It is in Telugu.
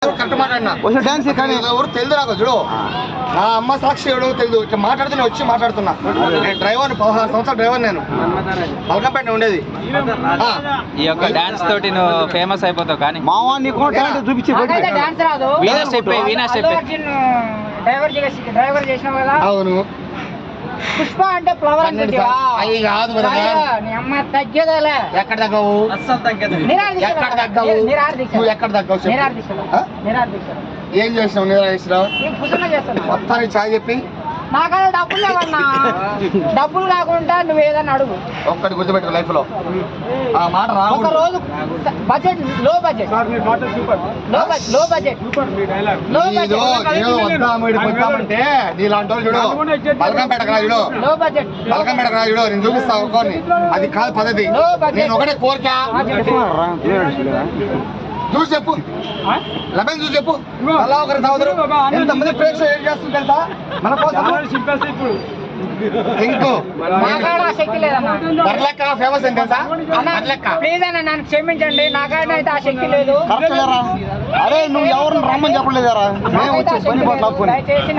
కరెక్ట్ మాట్లాడినా డాన్స్ ఎవరు తెలుదు నాకు చూడు నా అమ్మ సాక్షి ఎవడో తెలుదు ఇట్లా మాట్లాడుతున్నా వచ్చి మాట్లాడుతున్నా నేను డ్రైవర్ 16 సంవత్సరాల డ్రైవర్ నేను మల్కంపేట ఉండేది ఈ యొక్క డాన్స్ తోటి నువ్వు ఫేమస్ అయిపోతావు కానీ మావా నీకు టాలెంట్ చూపించి వీణా స్టెప్ డ్రైవర్ చేసినావు కదా అవును పుష్ప అంటే ఫ్లవర్ అవి కాదు అమ్మ తగ్గేదేలే ఎక్కడ తగ్గవు ఎక్కడ తగ్గవు నువ్వు ఎక్కడ తగ్గవు ఏం చేసినావు నిరాశరావు మొత్తానికి చాయ్ చెప్పి నాకన్నా డబ్బులు లేవన్నా డబ్బులు కాకుండా నువ్వు ఏదన్నా అడుగు ఒక్కటి గుర్తుపెట్టు లైఫ్ లో ఆ మాట ఒక రోజు బడ్జెట్ లో బడ్జెట్ లో బడ్జెట్ వద్దామంటే నీలాంటి వాళ్ళు చూడు బల్కంపేటకు రా చూడు లో బడ్జెట్ బల్కంపేటకు రా చూడు నేను చూపిస్తా ఒక్కోని అది కాదు పద్ధతి నేను ఒకటే కోరిక చూసి చెప్పు లెమన్ చూసి చెప్పు అలా ఒకరి సోదరు ఎంతమంది ప్రేక్షకులు ఏం చేస్తుంది తెలుసా మన కోసం ఇంకో బర్లెక్క ఫేమస్ ఏంటి తెలుసా ప్లీజ్ అన్న నన్ను క్షమించండి నాకైనా అయితే ఆ శక్తి లేదు అరే నువ్వు ఎవరిని రమ్మని చెప్పలేదారా దయచేసి